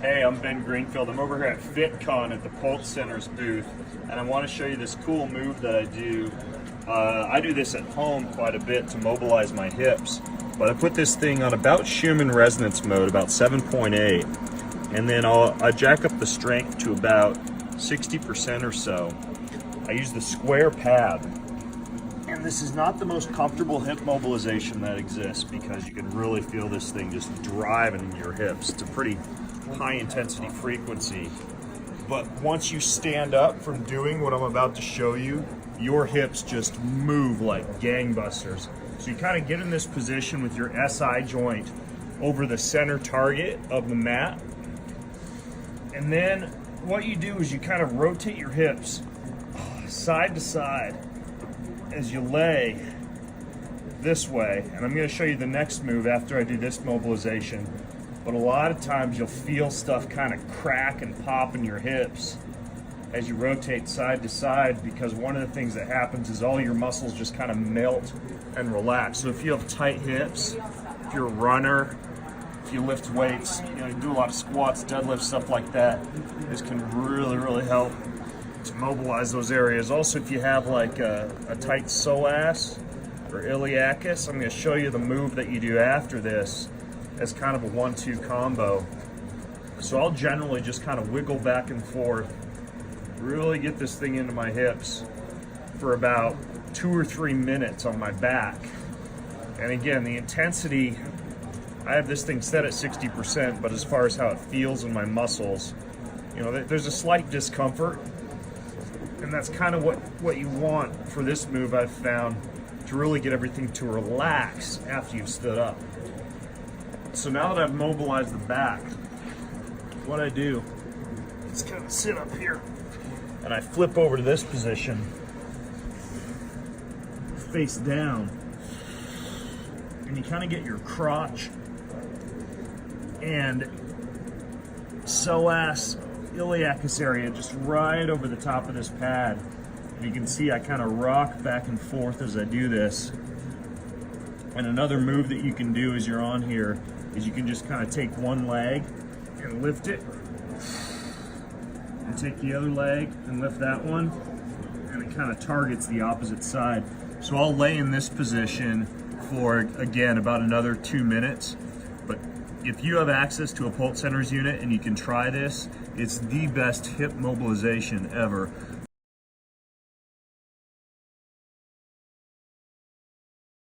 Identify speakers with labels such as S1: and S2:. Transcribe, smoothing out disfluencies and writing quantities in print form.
S1: Hey, I'm Ben Greenfield. I'm over here at FitCon at the Pulse Center's booth, and I want to show you this cool move that I do. I do this at home quite a bit to mobilize my hips, but I put this thing on about Schumann resonance mode, about 7.8, and then I jack up the strength to about 60% or so. I use the square pad, and this is not the most comfortable hip mobilization that exists because you can really feel this thing just driving in your hips. It's a pretty high intensity frequency, but once you stand up from doing what I'm about to show you, your hips just move like gangbusters. So you kind of get in this position with your SI joint over the center target of the mat, and then what you do is you kind of rotate your hips side to side as you lay this way. And I'm going to show you the next move after I do this mobilization. But a lot of times you'll feel stuff kind of crack and pop in your hips as you rotate side to side, because one of the things that happens is all your muscles just kind of melt and relax. So if you have tight hips, if you're a runner, if you lift weights, you do a lot of squats, deadlifts, stuff like that, this can really help to mobilize those areas. Also, if you have like a tight psoas or iliacus, I'm going to show you the move that you do after this as kind of a 1-2 combo. So I'll generally just kind of wiggle back and forth, really get this thing into my hips for about 2 or 3 minutes on my back. And again, the intensity, I have this thing set at 60%, but as far as how it feels in my muscles, there's a slight discomfort, and that's kind of what you want for this move, I've found, to really get everything to relax after you've stood up. So now that I've mobilized the back, what I do is kind of sit up here and I flip over to this position, face down, and you kind of get your crotch and psoas iliacus area just right over the top of this pad. And you can see I kind of rock back and forth as I do this. And another move that you can do as you're on here is you can just kind of take one leg and lift it, and take the other leg and lift that one, and it kind of targets the opposite side. So I'll lay in this position for, again, about another 2 minutes. But if you have access to a Pulse Center's unit and you can try this, it's the best hip mobilization ever.